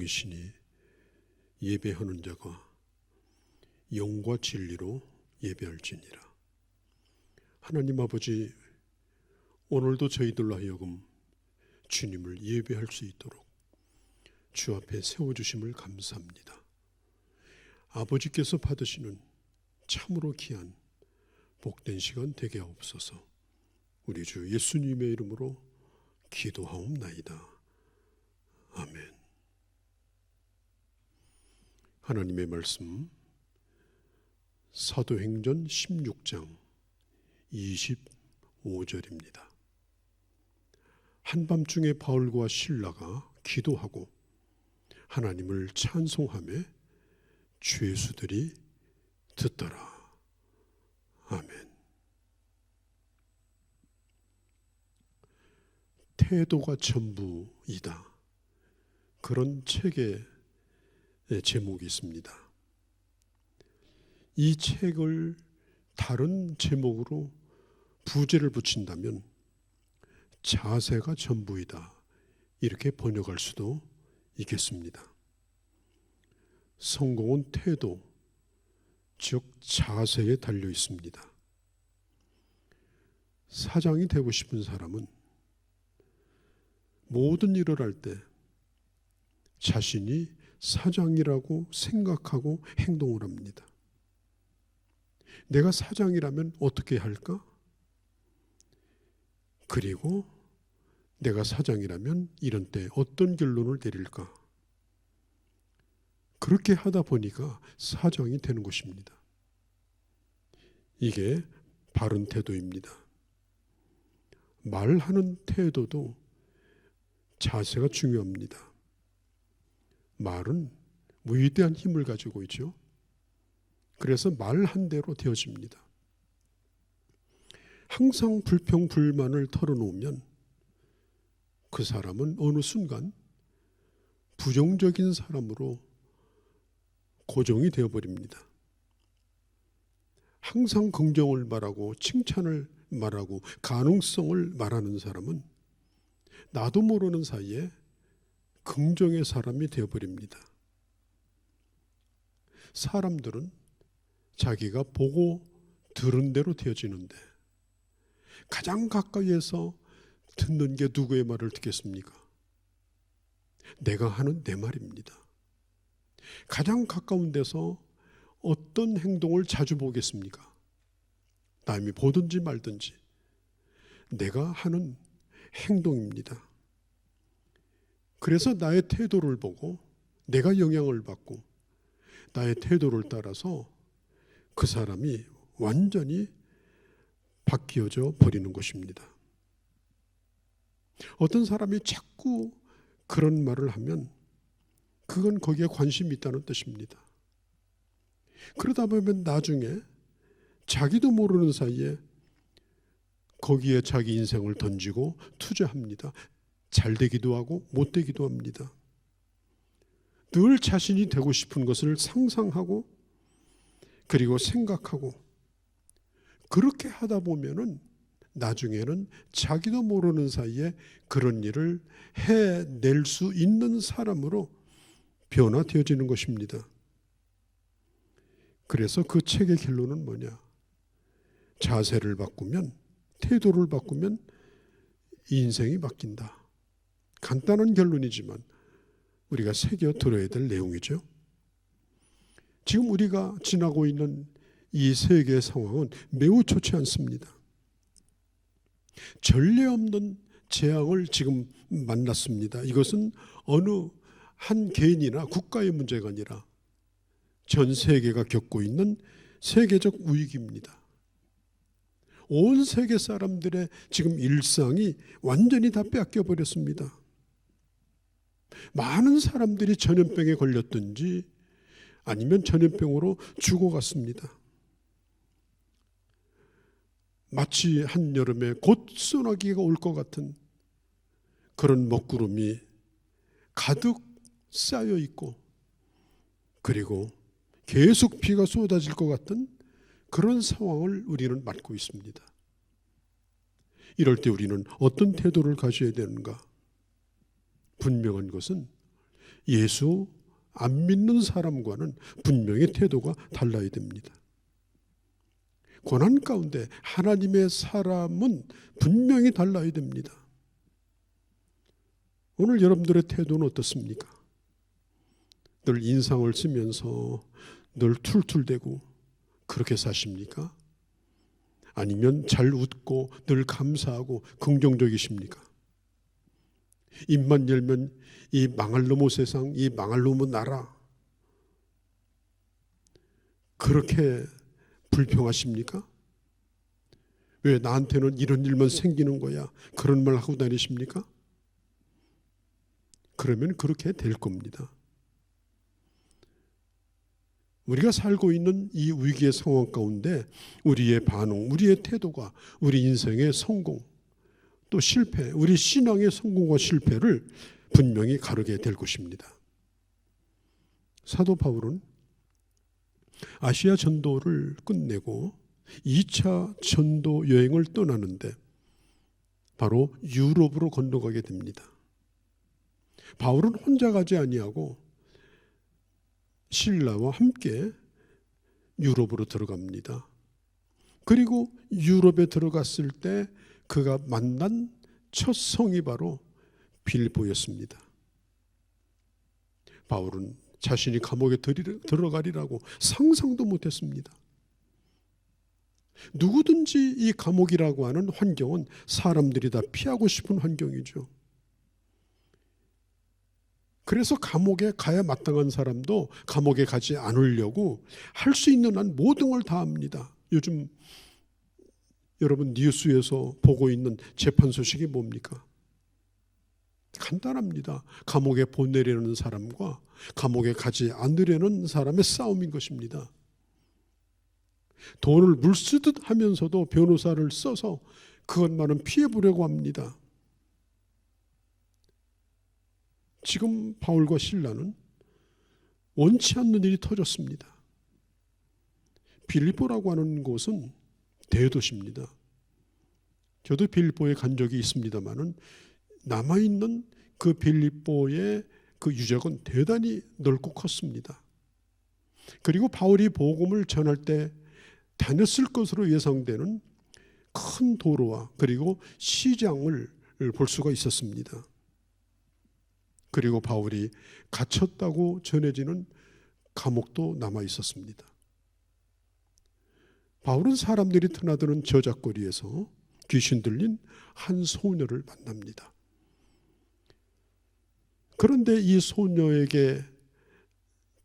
영이시니 예배하는 자가 영과 진리로 예배할지니라. 하나님 아버지, 오늘도 저희들로 하여금 주님을 예배할 수 있도록 주 앞에 세워주심을 감사합니다. 아버지께서 받으시는 참으로 귀한 복된 시간 되게 하옵소서. 우리 주 예수님의 이름으로 기도하옵나이다. 아멘. 하나님의 말씀 사도행전 16장 25절입니다. 한밤중에 바울과 실라가 기도하고 하나님을 찬송하며 죄수들이 듣더라. 아멘. 태도가 전부이다. 그런 책의 제목이 있습니다. 이 책을 다른 제목으로 부제를 붙인다면 자세가 전부이다. 이렇게 번역할 수도 있겠습니다. 성공은 태도, 즉 자세에 달려 있습니다. 사장이 되고 싶은 사람은 모든 일을 할 때 자신이 사장이라고 생각하고 행동을 합니다. 내가 사장이라면 어떻게 할까? 그리고 내가 사장이라면 이런 때 어떤 결론을 내릴까? 그렇게 하다 보니까 사장이 되는 것입니다. 이게 바른 태도입니다. 말하는 태도도 자세가 중요합니다. 말은 위대한 힘을 가지고 있죠. 그래서 말한 대로 되어집니다. 항상 불평, 불만을 털어놓으면 그 사람은 어느 순간 부정적인 사람으로 고정이 되어버립니다. 항상 긍정을 말하고 칭찬을 말하고 가능성을 말하는 사람은 나도 모르는 사이에 긍정의 사람이 되어버립니다. 사람들은 자기가 보고 들은 대로 되어지는데 가장 가까이에서 듣는 게 누구의 말을 듣겠습니까? 내가 하는 내 말입니다. 가장 가까운 데서 어떤 행동을 자주 보겠습니까? 남이 보든지 말든지 내가 하는 행동입니다. 그래서 나의 태도를 보고 내가 영향을 받고 나의 태도를 따라서 그 사람이 완전히 바뀌어져 버리는 것입니다. 어떤 사람이 자꾸 그런 말을 하면 그건 거기에 관심이 있다는 뜻입니다. 그러다 보면 나중에 자기도 모르는 사이에 거기에 자기 인생을 던지고 투자합니다. 잘 되기도 하고 못 되기도 합니다. 늘 자신이 되고 싶은 것을 상상하고 그리고 생각하고 그렇게 하다 보면은 나중에는 자기도 모르는 사이에 그런 일을 해낼 수 있는 사람으로 변화되어지는 것입니다. 그래서 그 책의 결론은 뭐냐? 자세를 바꾸면, 태도를 바꾸면 인생이 바뀐다. 간단한 결론이지만 우리가 새겨 들어야 될 내용이죠. 지금 우리가 지나고 있는 이 세계의 상황은 매우 좋지 않습니다. 전례 없는 재앙을 지금 만났습니다. 이것은 어느 한 개인이나 국가의 문제가 아니라 전 세계가 겪고 있는 세계적 위기입니다. 온 세계 사람들의 지금 일상이 완전히 다 빼앗겨 버렸습니다. 많은 사람들이 전염병에 걸렸든지 아니면 전염병으로 죽어갔습니다. 마치 한여름에 곧 소나기가 올 것 같은 그런 먹구름이 가득 쌓여 있고 그리고 계속 비가 쏟아질 것 같은 그런 상황을 우리는 맞고 있습니다. 이럴 때 우리는 어떤 태도를 가져야 되는가? 분명한 것은 예수 안 믿는 사람과는 분명히 태도가 달라야 됩니다. 고난 가운데 하나님의 사람은 분명히 달라야 됩니다. 오늘 여러분들의 태도는 어떻습니까? 늘 인상을 쓰면서 늘 툴툴대고 그렇게 사십니까? 아니면 잘 웃고 늘 감사하고 긍정적이십니까? 입만 열면 이 망할 놈의 세상, 이 망할 놈의 나라, 그렇게 불평하십니까? 왜 나한테는 이런 일만 생기는 거야? 그런 말 하고 다니십니까? 그러면 그렇게 될 겁니다. 우리가 살고 있는 이 위기의 상황 가운데 우리의 반응, 우리의 태도가 우리 인생의 성공, 또 실패, 우리 신앙의 성공과 실패를 분명히 가르게 될 것입니다. 사도 바울은 아시아 전도를 끝내고 2차 전도 여행을 떠나는데 바로 유럽으로 건너가게 됩니다. 바울은 혼자 가지 아니하고 실라와 함께 유럽으로 들어갑니다. 그리고 유럽에 들어갔을 때 그가 만난 첫 성이 바로 빌립보였습니다. 바울은 자신이 감옥에 들어가리라고 상상도 못했습니다. 누구든지 이 감옥이라고 하는 환경은 사람들이 다 피하고 싶은 환경이죠. 그래서 감옥에 가야 마땅한 사람도 감옥에 가지 않으려고 할 수 있는 한 모든 걸 다 합니다. 요즘 여러분 뉴스에서 보고 있는 재판 소식이 뭡니까? 간단합니다. 감옥에 보내려는 사람과 감옥에 가지 않으려는 사람의 싸움인 것입니다. 돈을 물쓰듯 하면서도 변호사를 써서 그것만은 피해보려고 합니다. 지금 바울과 실라는 원치 않는 일이 터졌습니다. 빌립보라고 하는 곳은 대도시입니다. 저도 빌립보에 간 적이 있습니다만은 남아있는 그 빌립보의 그 유적은 대단히 넓고 컸습니다. 그리고 바울이 복음을 전할 때 다녔을 것으로 예상되는 큰 도로와 그리고 시장을 볼 수가 있었습니다. 그리고 바울이 갇혔다고 전해지는 감옥도 남아 있었습니다. 바울은 사람들이 드나드는 저잣거리에서 귀신 들린 한 소녀를 만납니다. 그런데 이 소녀에게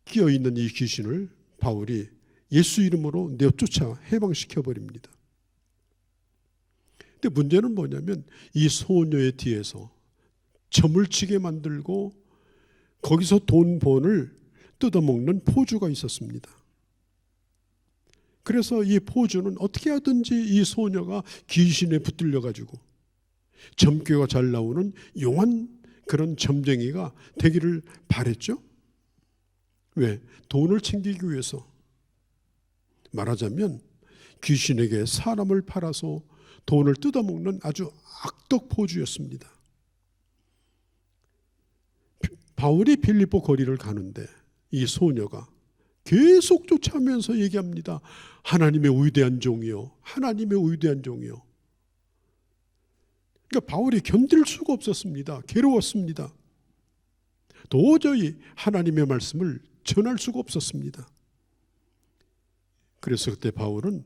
끼어있는 이 귀신을 바울이 예수 이름으로 내쫓아 해방시켜버립니다. 근데 문제는 뭐냐면 이 소녀의 뒤에서 점을 치게 만들고 거기서 돈본을 뜯어먹는 포주가 있었습니다. 그래서 이 포주는 어떻게 하든지 이 소녀가 귀신에 붙들려 가지고 점괘가 잘 나오는 용한 그런 점쟁이가 되기를 바랬죠. 왜? 돈을 챙기기 위해서. 말하자면 귀신에게 사람을 팔아서 돈을 뜯어먹는 아주 악덕 포주였습니다. 바울이 빌립보 거리를 가는데 이 소녀가 계속 쫓아오면서 얘기합니다. 하나님의 위대한 종이요, 하나님의 위대한 종이요. 그러니까 바울이 견딜 수가 없었습니다. 괴로웠습니다. 도저히 하나님의 말씀을 전할 수가 없었습니다. 그래서 그때 바울은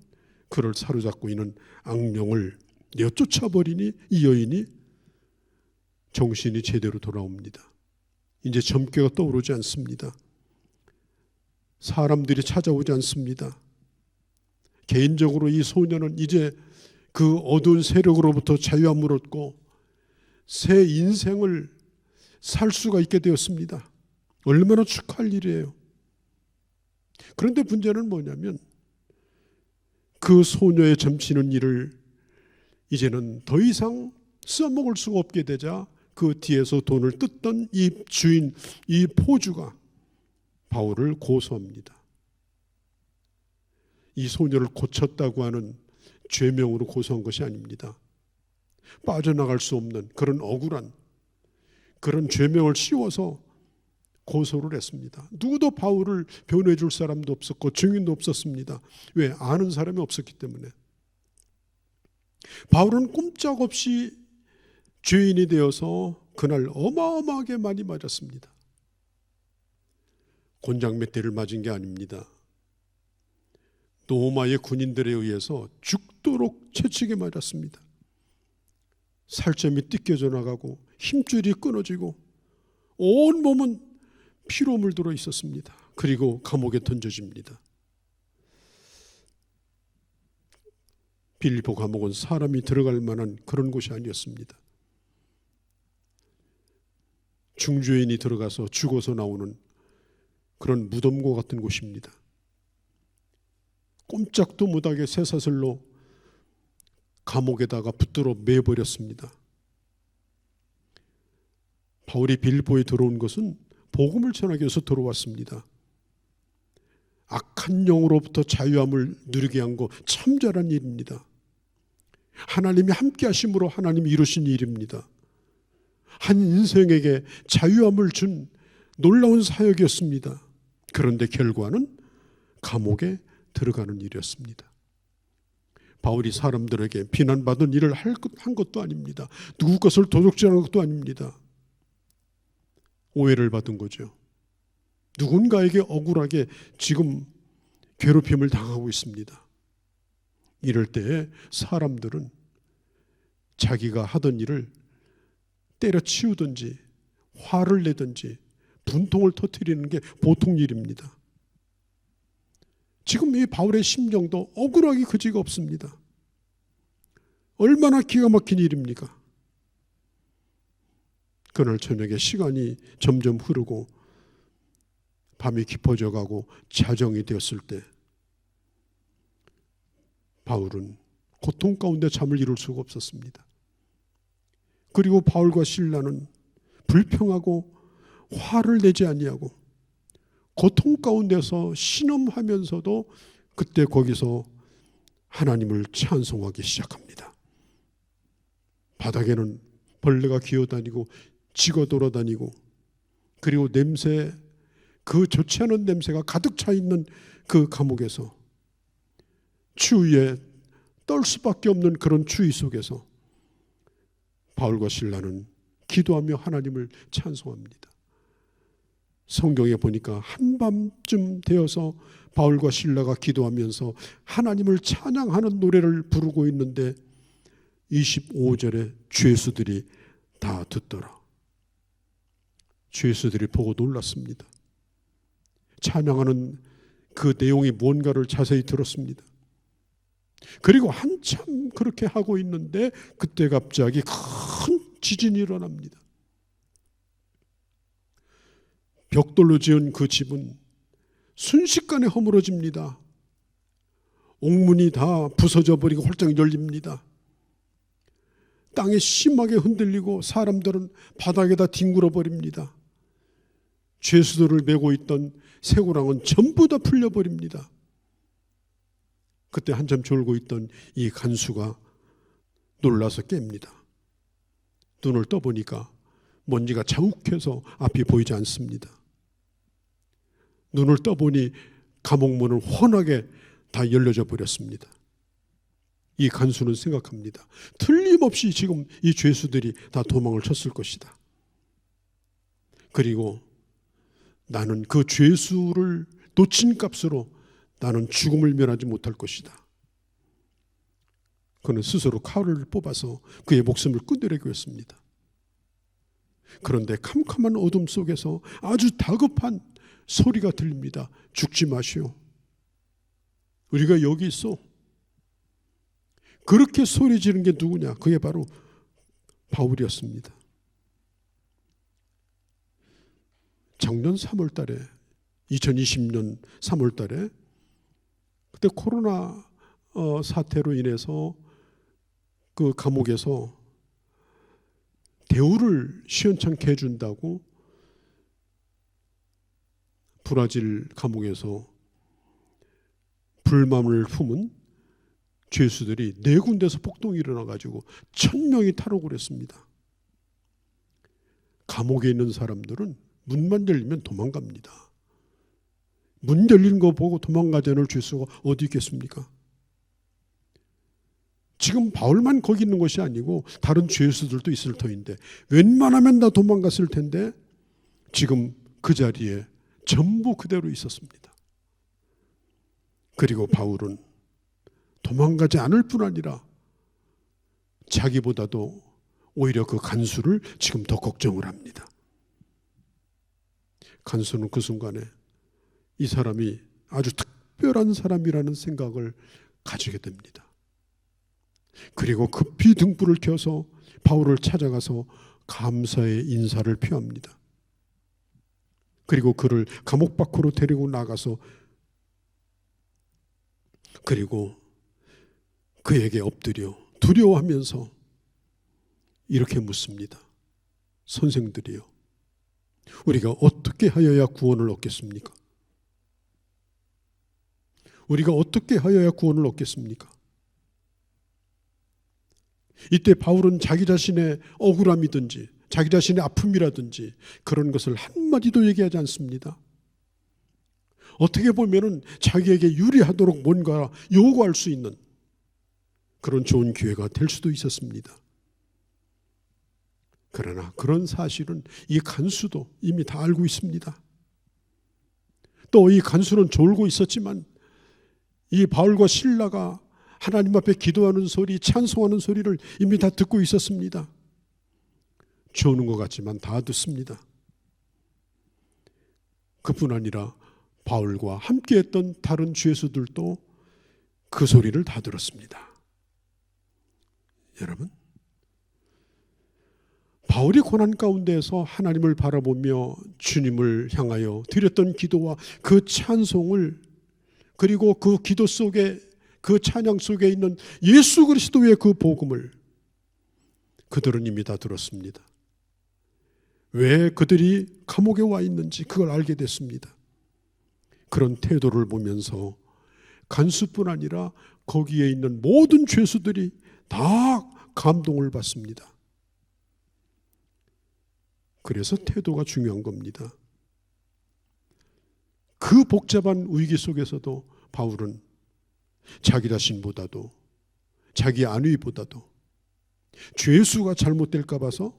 그를 사로잡고 있는 악령을 내쫓아버리니 이 여인이 정신이 제대로 돌아옵니다. 이제 점괘가 떠오르지 않습니다. 사람들이 찾아오지 않습니다. 개인적으로 이 소녀는 이제 그 어두운 세력으로부터 자유함을 얻고 새 인생을 살 수가 있게 되었습니다. 얼마나 축하할 일이에요. 그런데 문제는 뭐냐면 그 소녀의 점치는 일을 이제는 더 이상 써먹을 수가 없게 되자 그 뒤에서 돈을 뜯던 이 주인, 이 포주가 바울을 고소합니다. 이 소녀를 고쳤다고 하는 죄명으로 고소한 것이 아닙니다. 빠져나갈 수 없는 그런 억울한 그런 죄명을 씌워서 고소를 했습니다. 누구도 바울을 변호해 줄 사람도 없었고 증인도 없었습니다. 왜? 아는 사람이 없었기 때문에. 바울은 꼼짝없이 죄인이 되어서 그날 어마어마하게 많이 맞았습니다. 곤장 몇 대를 맞은 게 아닙니다. 로마의 군인들에 의해서 죽도록 채찍에 맞았습니다. 살점이 띠껴져 나가고 힘줄이 끊어지고 온 몸은 피로 물들어 있었습니다. 그리고 감옥에 던져집니다. 빌립보 감옥은 사람이 들어갈 만한 그런 곳이 아니었습니다. 중죄인이 들어가서 죽어서 나오는 그런 무덤과 같은 곳입니다. 꼼짝도 못하게 쇠사슬로 감옥에다가 붙들어 매버렸습니다. 바울이 빌립보에 들어온 것은 복음을 전하기 위해서 들어왔습니다. 악한 영으로부터 자유함을 누리게 한 거 참 잘한 일입니다. 하나님이 함께 하심으로 하나님이 이루신 일입니다. 한 인생에게 자유함을 준 놀라운 사역이었습니다. 그런데 결과는 감옥에 들어가는 일이었습니다. 바울이 사람들에게 비난받은 일을 한 것도 아닙니다. 누구 것을 도둑질한 것도 아닙니다. 오해를 받은 거죠. 누군가에게 억울하게 지금 괴롭힘을 당하고 있습니다. 이럴 때에 사람들은 자기가 하던 일을 때려치우든지 화를 내든지 분통을 터뜨리는 게 보통 일입니다. 지금 이 바울의 심정도 억울하기 그지가 없습니다. 얼마나 기가 막힌 일입니까? 그날 저녁에 시간이 점점 흐르고 밤이 깊어져 가고 자정이 되었을 때 바울은 고통 가운데 잠을 이룰 수가 없었습니다. 그리고 바울과 실라는 불평하고 화를 내지 아니하고 고통 가운데서 신음하면서도 그때 거기서 하나님을 찬송하기 시작합니다. 바닥에는 벌레가 기어다니고 지거 돌아다니고 그리고 냄새, 그 좋지 않은 냄새가 가득 차 있는 그 감옥에서 추위에 떨 수밖에 없는 그런 추위 속에서 바울과 실라는 기도하며 하나님을 찬송합니다. 성경에 보니까 한밤쯤 되어서 바울과 실라가 기도하면서 하나님을 찬양하는 노래를 부르고 있는데 25절에 죄수들이 다 듣더라. 죄수들이 보고 놀랐습니다. 찬양하는 그 내용이 뭔가를 자세히 들었습니다. 그리고 한참 그렇게 하고 있는데 그때 갑자기 큰 지진이 일어납니다. 벽돌로 지은 그 집은 순식간에 허물어집니다. 옥문이 다 부서져 버리고 활짝 열립니다. 땅이 심하게 흔들리고 사람들은 바닥에다 뒹굴어 버립니다. 죄수들을 메고 있던 쇠고랑은 전부 다 풀려버립니다. 그때 한참 졸고 있던 이 간수가 놀라서 깹니다. 눈을 떠보니까 먼지가 자욱해서 앞이 보이지 않습니다. 눈을 떠보니 감옥문은 훤하게 다 열려져 버렸습니다. 이 간수는 생각합니다. 틀림없이 지금 이 죄수들이 다 도망을 쳤을 것이다. 그리고 나는 그 죄수를 놓친 값으로 나는 죽음을 면하지 못할 것이다. 그는 스스로 칼을 뽑아서 그의 목숨을 끊으려고 했습니다. 그런데 캄캄한 어둠 속에서 아주 다급한 소리가 들립니다. 죽지 마시오. 우리가 여기 있어. 그렇게 소리 지른 게 누구냐? 그게 바로 바울이었습니다. 작년 3월 달에 2020년 3월 달에 그때 코로나 사태로 인해서 그 감옥에서 대우를 시원찮게 해준다고 브라질 감옥에서 불만을 품은 죄수들이 4군데서 폭동이 일어나가지고 1000명이 탈옥을 했습니다. 감옥에 있는 사람들은 문만 열리면 도망갑니다. 문 열리는 거 보고 도망가지 않을 죄수가 어디 있겠습니까? 지금 바울만 거기 있는 것이 아니고 다른 죄수들도 있을 터인데 웬만하면 다 도망갔을 텐데 지금 그 자리에 전부 그대로 있었습니다. 그리고 바울은 도망가지 않을 뿐 아니라 자기보다도 오히려 그 간수를 지금 더 걱정을 합니다. 간수는 그 순간에 이 사람이 아주 특별한 사람이라는 생각을 가지게 됩니다. 그리고 급히 등불을 켜서 바울을 찾아가서 감사의 인사를 표합니다. 그리고 그를 감옥 밖으로 데리고 나가서 그리고 그에게 엎드려 두려워하면서 이렇게 묻습니다. 선생들이요, 우리가 어떻게 하여야 구원을 얻겠습니까? 우리가 어떻게 하여야 구원을 얻겠습니까? 이때 바울은 자기 자신의 억울함이든지 자기 자신의 아픔이라든지 그런 것을 한마디도 얘기하지 않습니다. 어떻게 보면은 자기에게 유리하도록 뭔가 요구할 수 있는 그런 좋은 기회가 될 수도 있었습니다. 그러나 그런 사실은 이 간수도 이미 다 알고 있습니다. 또 이 간수는 졸고 있었지만 이 바울과 실라가 하나님 앞에 기도하는 소리, 찬송하는 소리를 이미 다 듣고 있었습니다. 조는 것 같지만 다 듣습니다. 그뿐 아니라 바울과 함께했던 다른 죄수들도 그 소리를 다 들었습니다. 여러분, 바울이 고난 가운데에서 하나님을 바라보며 주님을 향하여 드렸던 기도와 그 찬송을, 그리고 그 기도 속에, 그 찬양 속에 있는 예수 그리스도의 그 복음을 그들은 이미 다 들었습니다. 왜 그들이 감옥에 와 있는지 그걸 알게 됐습니다. 그런 태도를 보면서 간수뿐 아니라 거기에 있는 모든 죄수들이 다 감동을 받습니다. 그래서 태도가 중요한 겁니다. 그 복잡한 위기 속에서도 바울은 자기 자신보다도 자기 안위보다도 죄수가 잘못될까 봐서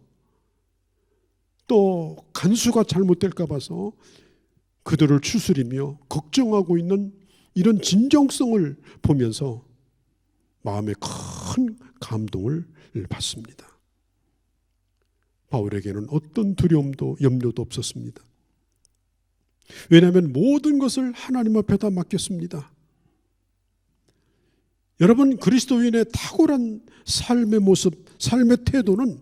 또 간수가 잘못될까 봐서 그들을 추스리며 걱정하고 있는 이런 진정성을 보면서 마음에 큰 감동을 받습니다. 바울에게는 어떤 두려움도 염려도 없었습니다. 왜냐하면 모든 것을 하나님 앞에 다 맡겼습니다. 여러분, 그리스도인의 탁월한 삶의 모습, 삶의 태도는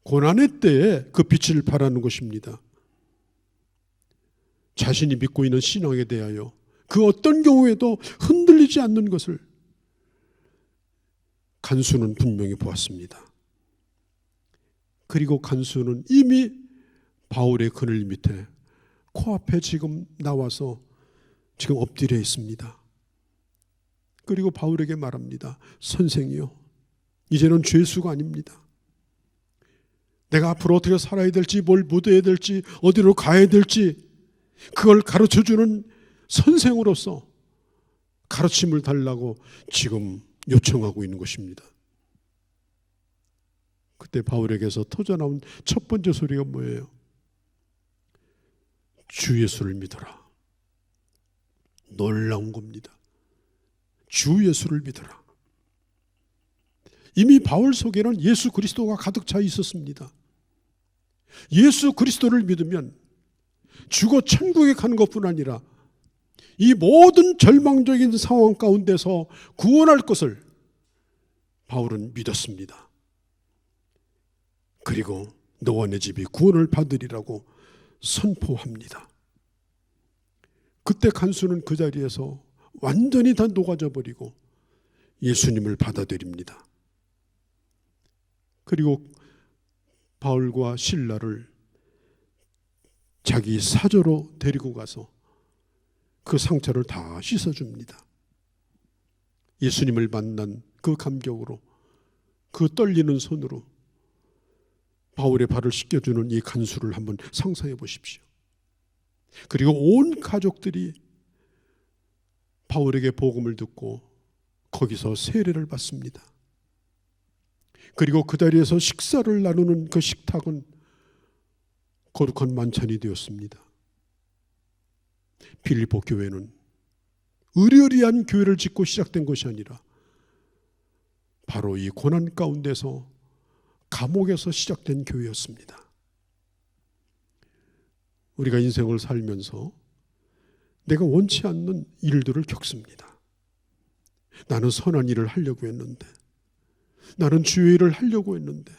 고난의 때에 그 빛을 발하는 것입니다. 자신이 믿고 있는 신앙에 대하여 그 어떤 경우에도 흔들리지 않는 것을 간수는 분명히 보았습니다. 그리고 간수는 이미 바울의 그늘 밑에 코앞에 지금 나와서 지금 엎드려 있습니다. 그리고 바울에게 말합니다. 선생이요, 이제는 죄수가 아닙니다. 내가 앞으로 어떻게 살아야 될지, 뭘 묻어야 될지, 어디로 가야 될지 그걸 가르쳐주는 선생으로서 가르침을 달라고 지금 요청하고 있는 것입니다. 그때 바울에게서 터져나온 첫 번째 소리가 뭐예요? 주 예수를 믿어라. 놀라운 겁니다. 주 예수를 믿어라. 이미 바울 속에는 예수 그리스도가 가득 차 있었습니다. 예수 그리스도를 믿으면 죽어 천국에 가는 것뿐 아니라 이 모든 절망적인 상황 가운데서 구원할 것을 바울은 믿었습니다. 그리고 너와 내 집이 구원을 받으리라고 선포합니다. 그때 간수는 그 자리에서 완전히 다 녹아져 버리고 예수님을 받아들입니다. 그리고 바울과 실라를 자기 사저로 데리고 가서 그 상처를 다 씻어줍니다. 예수님을 만난 그 감격으로, 그 떨리는 손으로 바울의 발을 씻겨주는 이 간수를 한번 상상해 보십시오. 그리고 온 가족들이 바울에게 복음을 듣고 거기서 세례를 받습니다. 그리고 그 자리에서 식사를 나누는 그 식탁은 거룩한 만찬이 되었습니다. 빌립보 교회는 의리의리한 교회를 짓고 시작된 것이 아니라 바로 이 고난 가운데서 감옥에서 시작된 교회였습니다. 우리가 인생을 살면서 내가 원치 않는 일들을 겪습니다. 나는 선한 일을 하려고 했는데, 나는 주의 일을 하려고 했는데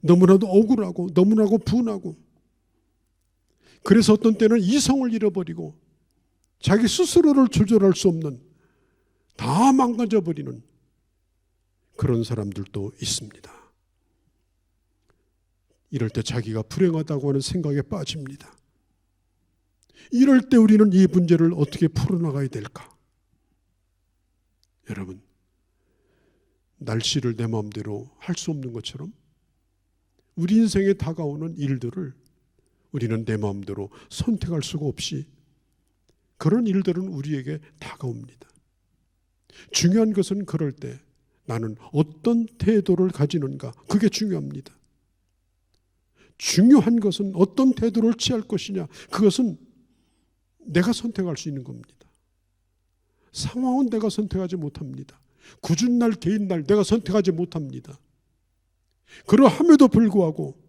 너무나도 억울하고 너무나도 분하고, 그래서 어떤 때는 이성을 잃어버리고 자기 스스로를 조절할 수 없는, 다 망가져버리는 그런 사람들도 있습니다. 이럴 때 자기가 불행하다고 하는 생각에 빠집니다. 이럴 때 우리는 이 문제를 어떻게 풀어나가야 될까? 여러분, 날씨를 내 마음대로 할 수 없는 것처럼 우리 인생에 다가오는 일들을 우리는 내 마음대로 선택할 수가 없이 그런 일들은 우리에게 다가옵니다. 중요한 것은 그럴 때 나는 어떤 태도를 가지는가, 그게 중요합니다. 중요한 것은 어떤 태도를 취할 것이냐, 그것은 내가 선택할 수 있는 겁니다. 상황은 내가 선택하지 못합니다. 굳은 날 개인 날 내가 선택하지 못합니다. 그러함에도 불구하고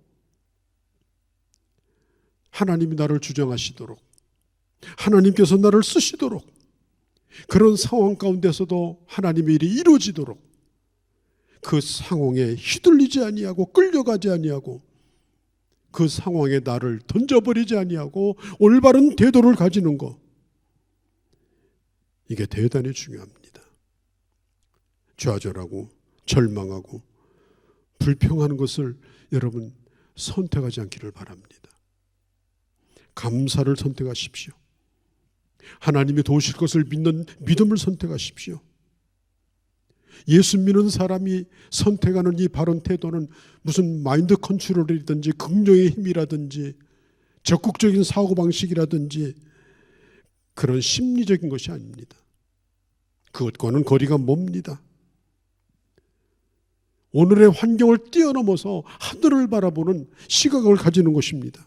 하나님이 나를 주장하시도록, 하나님께서 나를 쓰시도록, 그런 상황 가운데서도 하나님의 일이 이루어지도록 그 상황에 휘둘리지 아니하고 끌려가지 아니하고 그 상황에 나를 던져버리지 아니하고 올바른 태도를 가지는 것, 이게 대단히 중요합니다. 좌절하고 절망하고 불평하는 것을 여러분 선택하지 않기를 바랍니다. 감사를 선택하십시오. 하나님이 도우실 것을 믿는 믿음을 선택하십시오. 예수 믿는 사람이 선택하는 이 바른 태도는 무슨 마인드 컨트롤이든지 긍정의 힘이라든지 적극적인 사고방식이라든지 그런 심리적인 것이 아닙니다. 그것과는 거리가 멉니다. 오늘의 환경을 뛰어넘어서 하늘을 바라보는 시각을 가지는 것입니다.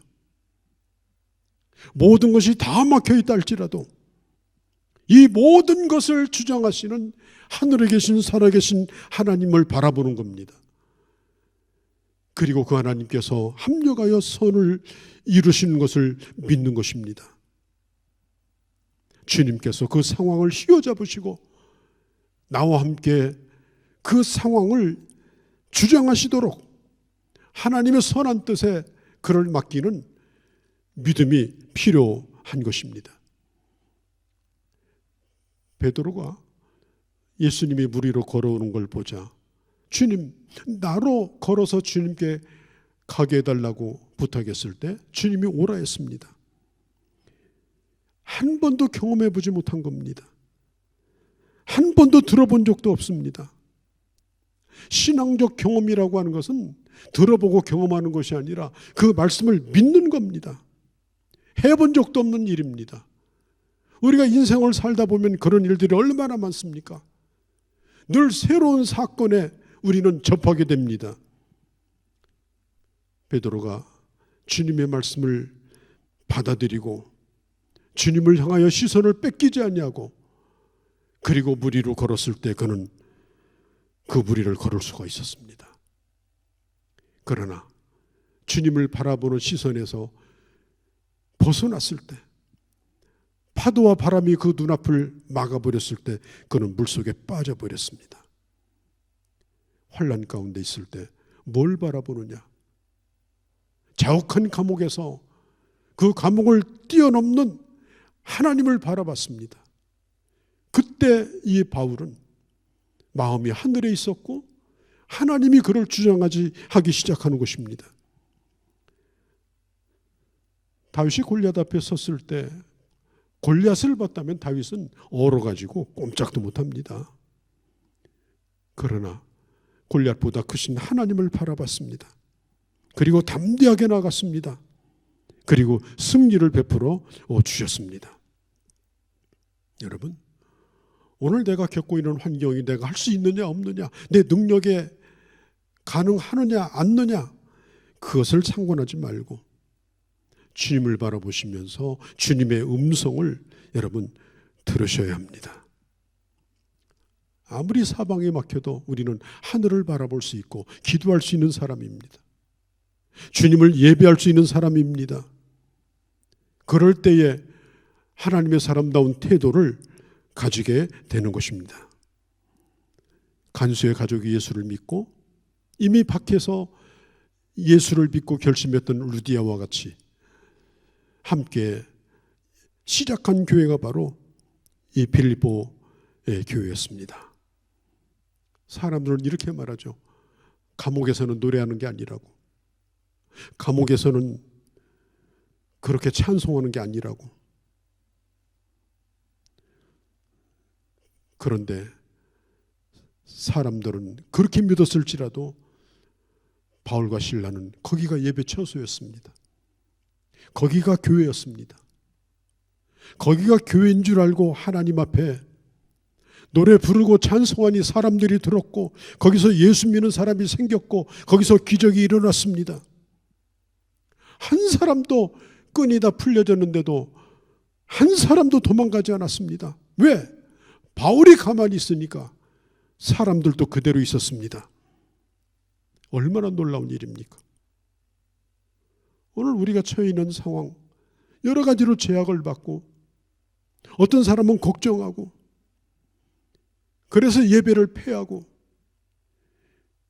모든 것이 다 막혀있다 할지라도 이 모든 것을 주장하시는 하늘에 계신 살아계신 하나님을 바라보는 겁니다. 그리고 그 하나님께서 합력하여 선을 이루시는 것을 믿는 것입니다. 주님께서 그 상황을 휘어잡으시고 나와 함께 그 상황을 주장하시도록 하나님의 선한 뜻에 그를 맡기는 믿음이 필요한 것입니다. 베드로가 예수님이 물 위로 걸어오는 걸 보자 주님, 나로 걸어서 주님께 가게 해달라고 부탁했을 때 주님이 오라 했습니다. 한 번도 경험해 보지 못한 겁니다. 한 번도 들어본 적도 없습니다. 신앙적 경험이라고 하는 것은 들어보고 경험하는 것이 아니라 그 말씀을 믿는 겁니다. 해본 적도 없는 일입니다. 우리가 인생을 살다 보면 그런 일들이 얼마나 많습니까? 늘 새로운 사건에 우리는 접하게 됩니다. 베드로가 주님의 말씀을 받아들이고 주님을 향하여 시선을 뺏기지 아니하고 그리고 물 위로 걸었을 때 그는 그 물 위를 걸을 수가 있었습니다. 그러나 주님을 바라보는 시선에서 벗어났을 때, 파도와 바람이 그 눈앞을 막아버렸을 때 그는 물속에 빠져버렸습니다. 환난 가운데 있을 때 뭘 바라보느냐? 자욱한 감옥에서 그 감옥을 뛰어넘는 하나님을 바라봤습니다. 그때 이 바울은 마음이 하늘에 있었고 하나님이 그를 주장하기 시작하는 것입니다. 다윗이 골리앗 앞에 섰을 때 골리앗을 봤다면 다윗은 얼어가지고 꼼짝도 못합니다. 그러나 골리앗보다 크신 하나님을 바라봤습니다. 그리고 담대하게 나갔습니다. 그리고 승리를 베풀어 주셨습니다. 여러분, 오늘 내가 겪고 있는 환경이 내가 할 수 있느냐 없느냐, 내 능력에 가능하느냐 않느냐, 그것을 상관하지 말고 주님을 바라보시면서 주님의 음성을 여러분 들으셔야 합니다. 아무리 사방에 막혀도 우리는 하늘을 바라볼 수 있고 기도할 수 있는 사람입니다. 주님을 예배할 수 있는 사람입니다. 그럴 때에 하나님의 사람다운 태도를 가지게 되는 것입니다. 간수의 가족이 예수를 믿고 이미 밖에서 예수를 믿고 결심했던 루디아와 같이 함께 시작한 교회가 바로 이 빌립보의 교회였습니다. 사람들은 이렇게 말하죠. 감옥에서는 노래하는 게 아니라고, 감옥에서는 그렇게 찬송하는 게 아니라고. 그런데 사람들은 그렇게 믿었을지라도 바울과 실라는 거기가 예배 처소였습니다. 거기가 교회였습니다. 거기가 교회인 줄 알고 하나님 앞에 노래 부르고 찬송하니 사람들이 들었고 거기서 예수 믿는 사람이 생겼고 거기서 기적이 일어났습니다. 한 사람도 끈이 다 풀려졌는데도 한 사람도 도망가지 않았습니다. 왜? 바울이 가만히 있으니까 사람들도 그대로 있었습니다. 얼마나 놀라운 일입니까? 오늘 우리가 처해 있는 상황, 여러 가지로 제약을 받고 어떤 사람은 걱정하고 그래서 예배를 패하고,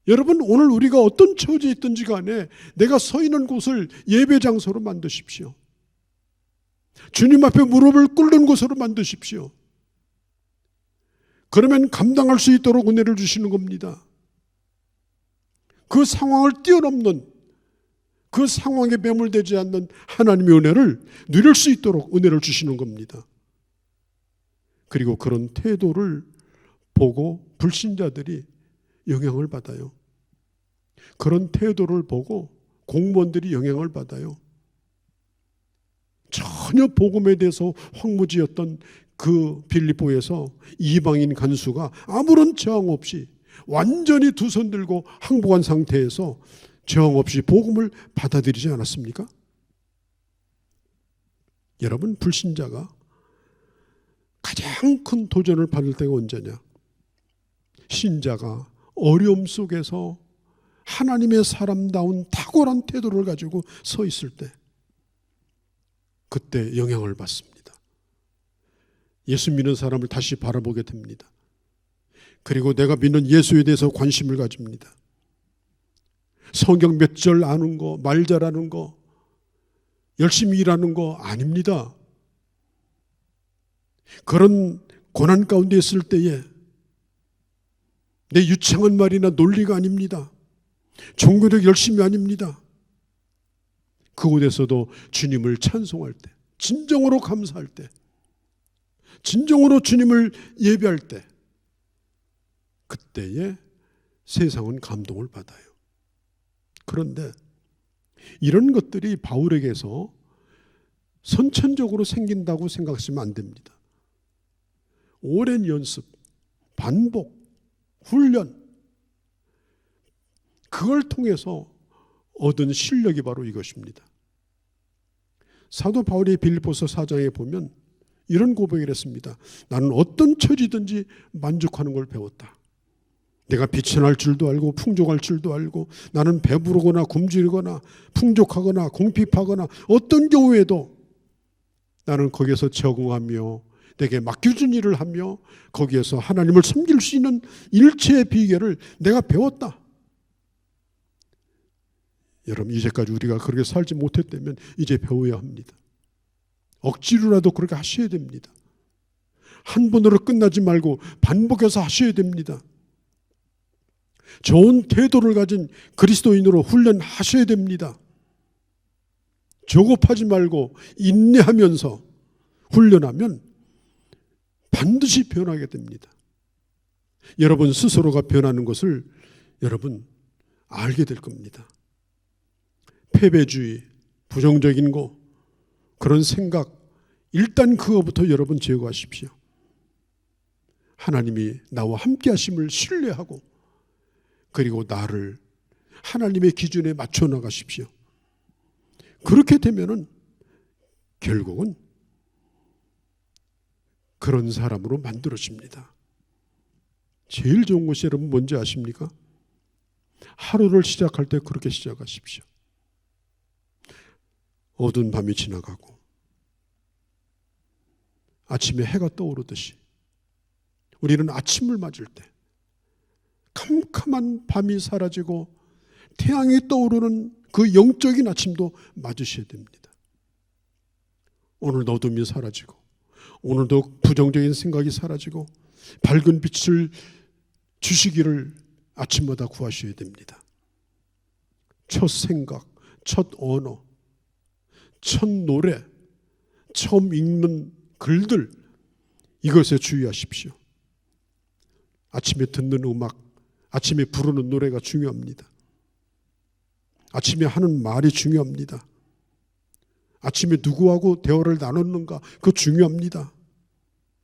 여러분 오늘 우리가 어떤 처지에 있든지 간에 내가 서 있는 곳을 예배 장소로 만드십시오. 주님 앞에 무릎을 꿇는 곳으로 만드십시오. 그러면 감당할 수 있도록 은혜를 주시는 겁니다. 그 상황을 뛰어넘는, 그 상황에 매몰되지 않는 하나님의 은혜를 누릴 수 있도록 은혜를 주시는 겁니다. 그리고 그런 태도를 보고 불신자들이 영향을 받아요. 그런 태도를 보고 공무원들이 영향을 받아요. 전혀 복음에 대해서 황무지였던 그 빌립보에서 이방인 간수가 아무런 저항 없이 완전히 두 손 들고 항복한 상태에서 저항 없이 복음을 받아들이지 않았습니까? 여러분, 불신자가 가장 큰 도전을 받을 때가 언제냐? 신자가 어려움 속에서 하나님의 사람다운 탁월한 태도를 가지고 서 있을 때, 그때 영향을 받습니다. 예수 믿는 사람을 다시 바라보게 됩니다. 그리고 내가 믿는 예수에 대해서 관심을 가집니다. 성경 몇 절 아는 거, 말 잘하는 거, 열심히 일하는 거 아닙니다. 그런 고난 가운데 있을 때에 내 유창한 말이나 논리가 아닙니다. 종교력 열심이 아닙니다. 그곳에서도 주님을 찬송할 때, 진정으로 감사할 때, 진정으로 주님을 예배할 때, 그때에 세상은 감동을 받아요. 그런데 이런 것들이 바울에게서 선천적으로 생긴다고 생각하시면 안 됩니다. 오랜 연습, 반복, 훈련, 그걸 통해서 얻은 실력이 바로 이것입니다. 사도 바울이 빌립보서 4장에 보면 이런 고백을 했습니다. 나는 어떤 처지든지 만족하는 걸 배웠다. 내가 비천할 줄도 알고 풍족할 줄도 알고, 나는 배부르거나 굶주리거나 풍족하거나 궁핍하거나 어떤 경우에도 나는 거기에서 적응하며 내게 맡겨준 일을 하며 거기에서 하나님을 섬길 수 있는 일체의 비결을 내가 배웠다. 여러분, 이제까지 우리가 그렇게 살지 못했다면 이제 배워야 합니다. 억지로라도 그렇게 하셔야 됩니다. 한 번으로 끝나지 말고 반복해서 하셔야 됩니다. 좋은 태도를 가진 그리스도인으로 훈련하셔야 됩니다. 조급하지 말고 인내하면서 훈련하면 반드시 변하게 됩니다. 여러분 스스로가 변하는 것을 여러분 알게 될 겁니다. 패배주의, 부정적인 거, 그런 생각, 일단 그거부터 여러분 제거하십시오. 하나님이 나와 함께 하심을 신뢰하고, 그리고 나를 하나님의 기준에 맞춰 나가십시오. 그렇게 되면은 결국은 그런 사람으로 만들어집니다. 제일 좋은 것이 여러분 뭔지 아십니까? 하루를 시작할 때 그렇게 시작하십시오. 어두운 밤이 지나가고 아침에 해가 떠오르듯이 우리는 아침을 맞을 때 캄캄한 밤이 사라지고 태양이 떠오르는 그 영적인 아침도 맞으셔야 됩니다. 오늘도 어둠이 사라지고, 오늘도 부정적인 생각이 사라지고 밝은 빛을 주시기를 아침마다 구하셔야 됩니다. 첫 생각, 첫 언어, 첫 노래, 처음 읽는 글들, 이것에 주의하십시오. 아침에 듣는 음악, 아침에 부르는 노래가 중요합니다. 아침에 하는 말이 중요합니다. 아침에 누구하고 대화를 나눴는가, 그거 중요합니다.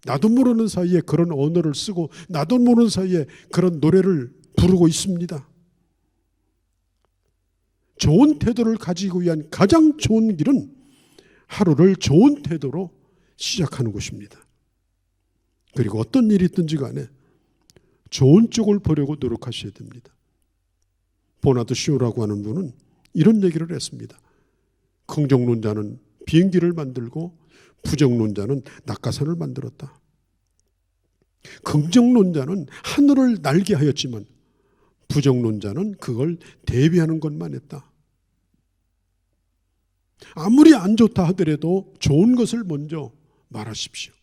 나도 모르는 사이에 그런 언어를 쓰고 나도 모르는 사이에 그런 노래를 부르고 있습니다. 좋은 태도를 가지기 위한 가장 좋은 길은 하루를 좋은 태도로 시작하는 것입니다. 그리고 어떤 일이 있든지 간에 좋은 쪽을 보려고 노력하셔야 됩니다. 보나드 쇼라고 하는 분은 이런 얘기를 했습니다. 긍정론자는 비행기를 만들고 부정론자는 낙하산을 만들었다. 긍정론자는 하늘을 날게 하였지만 부정론자는 그걸 대비하는 것만 했다. 아무리 안 좋다 하더라도 좋은 것을 먼저 말하십시오.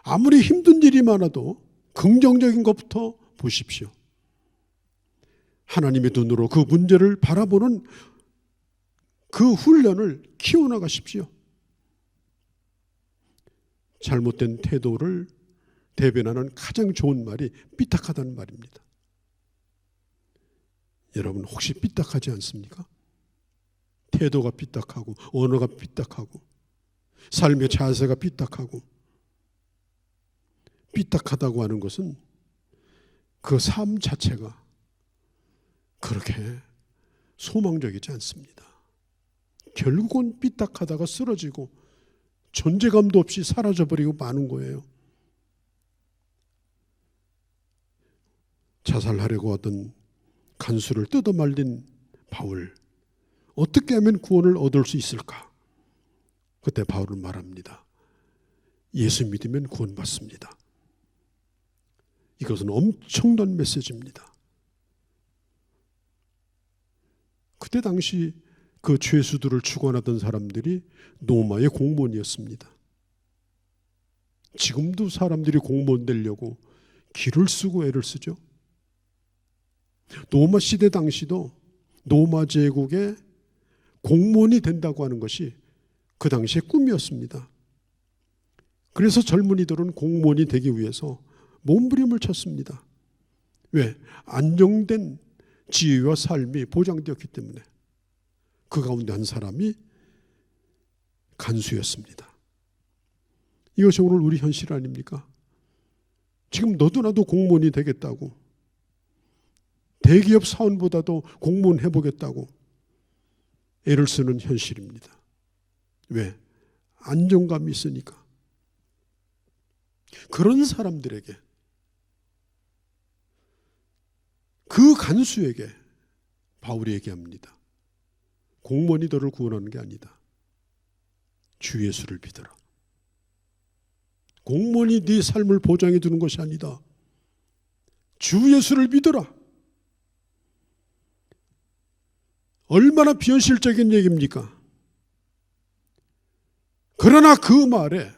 아무리 힘든 일이 많아도 긍정적인 것부터 보십시오. 하나님의 눈으로 그 문제를 바라보는 그 훈련을 키워나가십시오. 잘못된 태도를 대변하는 가장 좋은 말이 삐딱하다는 말입니다. 여러분 혹시 삐딱하지 않습니까? 태도가 삐딱하고 언어가 삐딱하고 삶의 자세가 삐딱하고, 삐딱하다고 하는 것은 그 삶 자체가 그렇게 소망적이지 않습니다. 결국은 삐딱하다가 쓰러지고 존재감도 없이 사라져버리고 마는 거예요. 자살하려고 하던 간수를 뜯어말린 바울, 어떻게 하면 구원을 얻을 수 있을까? 그때 바울은 말합니다. 예수 믿으면 구원받습니다. 이것은 엄청난 메시지입니다. 그때 당시 그 죄수들을 추관하던 사람들이 로마의 공무원이었습니다. 지금도 사람들이 공무원 되려고 기를 쓰고 애를 쓰죠. 로마 시대 당시도 로마 제국의 공무원이 된다고 하는 것이 그 당시의 꿈이었습니다. 그래서 젊은이들은 공무원이 되기 위해서 몸부림을 쳤습니다. 왜? 안정된 지위와 삶이 보장되었기 때문에. 그 가운데 한 사람이 간수였습니다. 이것이 오늘 우리 현실 아닙니까? 지금 너도 나도 공무원이 되겠다고, 대기업 사원보다도 공무원 해보겠다고 애를 쓰는 현실입니다. 왜? 안정감이 있으니까. 그런 사람들에게, 그 간수에게 바울이 얘기합니다. 공무원이 너를 구원하는 게 아니다. 주 예수를 믿어라. 공무원이 네 삶을 보장해 주는 것이 아니다. 주 예수를 믿어라. 얼마나 비현실적인 얘기입니까? 그러나 그 말에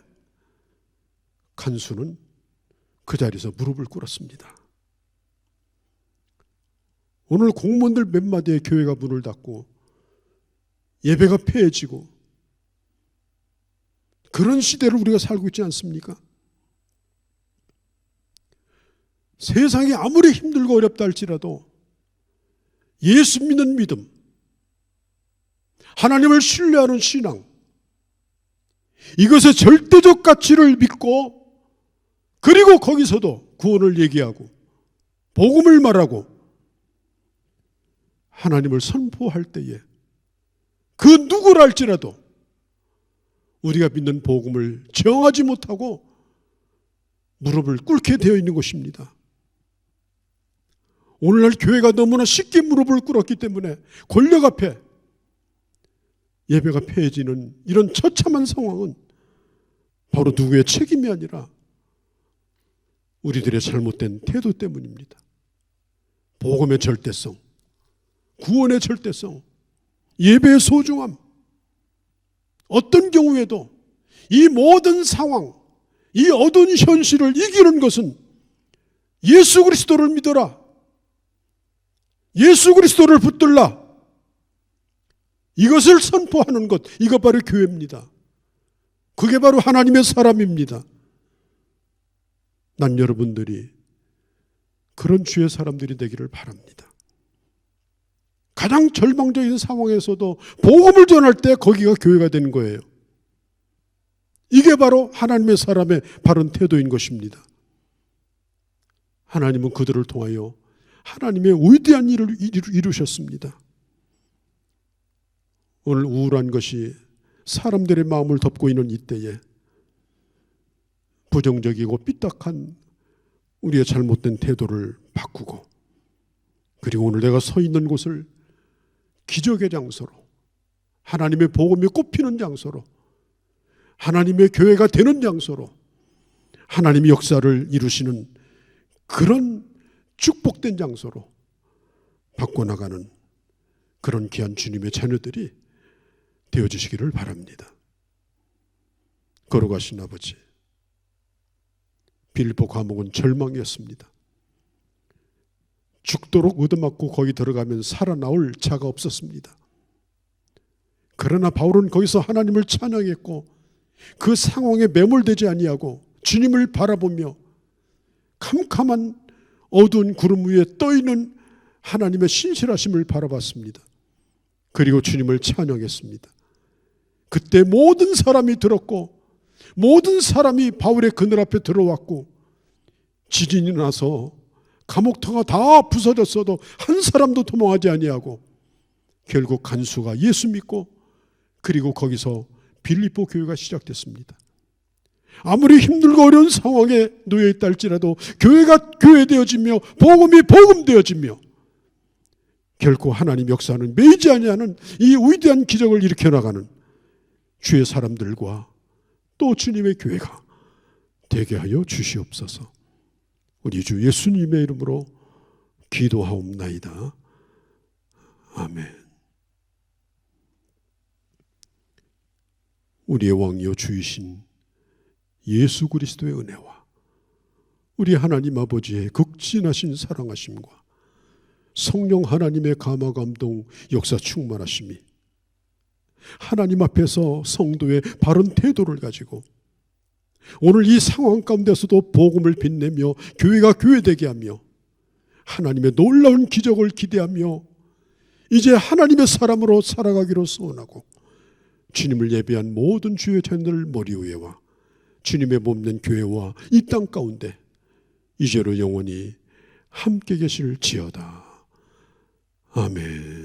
간수는 그 자리에서 무릎을 꿇었습니다. 오늘 공무원들 몇 마디에 교회가 문을 닫고 예배가 폐해지고 그런 시대를 우리가 살고 있지 않습니까? 세상이 아무리 힘들고 어렵다 할지라도 예수 믿는 믿음, 하나님을 신뢰하는 신앙, 이것의 절대적 가치를 믿고, 그리고 거기서도 구원을 얘기하고 복음을 말하고 하나님을 선포할 때에 그 누구라 할지라도 우리가 믿는 복음을 정하지 못하고 무릎을 꿇게 되어 있는 것입니다. 오늘날 교회가 너무나 쉽게 무릎을 꿇었기 때문에 권력 앞에 예배가 폐해지는 이런 처참한 상황은 바로 누구의 책임이 아니라 우리들의 잘못된 태도 때문입니다. 복음의 절대성, 구원의 절대성, 예배의 소중함, 어떤 경우에도 이 모든 상황, 이 어두운 현실을 이기는 것은 예수 그리스도를 믿어라, 예수 그리스도를 붙들라, 이것을 선포하는 것, 이거 바로 교회입니다. 그게 바로 하나님의 사람입니다. 난 여러분들이 그런 주의 사람들이 되기를 바랍니다. 가장 절망적인 상황에서도 복음을 전할 때 거기가 교회가 되는 거예요. 이게 바로 하나님의 사람의 바른 태도인 것입니다. 하나님은 그들을 통하여 하나님의 위대한 일을 이루셨습니다. 오늘 우울한 것이 사람들의 마음을 덮고 있는 이때에 부정적이고 삐딱한 우리의 잘못된 태도를 바꾸고, 그리고 오늘 내가 서 있는 곳을 기적의 장소로, 하나님의 복음이 꽃피는 장소로, 하나님의 교회가 되는 장소로, 하나님의 역사를 이루시는 그런 축복된 장소로 바꿔나가는 그런 귀한 주님의 자녀들이 되어주시기를 바랍니다. 걸어가신 아버지, 빌립보 감옥은 절망이었습니다. 죽도록 얻어맞고 거기 들어가면 살아나올 자가 없었습니다. 그러나 바울은 거기서 하나님을 찬양했고 그 상황에 매몰되지 아니하고 주님을 바라보며 캄캄한 어두운 구름 위에 떠있는 하나님의 신실하심을 바라봤습니다. 그리고 주님을 찬양했습니다. 그때 모든 사람이 들었고 모든 사람이 바울의 그늘 앞에 들어왔고, 지진이 나서 감옥터가 다 부서졌어도 한 사람도 도망하지 아니하고 결국 간수가 예수 믿고, 그리고 거기서 빌립보 교회가 시작됐습니다. 아무리 힘들고 어려운 상황에 놓여 있다 할지라도 교회가 교회되어지며 복음이 복음되어지며 결코 하나님 역사는 매이지 아니하는 이 위대한 기적을 일으켜 나가는 주의 사람들과 또 주님의 교회가 되게 하여 주시옵소서. 우리 주 예수님의 이름으로 기도하옵나이다. 아멘. 우리의 왕이요 주이신 예수 그리스도의 은혜와 우리 하나님 아버지의 극진하신 사랑하심과 성령 하나님의 감화 감동 역사 충만하심이 하나님 앞에서 성도의 바른 태도를 가지고 오늘 이 상황 가운데서도 복음을 빛내며 교회가 교회되게 하며 하나님의 놀라운 기적을 기대하며 이제 하나님의 사람으로 살아가기로 소원하고 주님을 예배한 모든 주의 자녀들 머리 위에와 주님의 몸된 교회와 이 땅 가운데 이제로 영원히 함께 계실지어다. 아멘.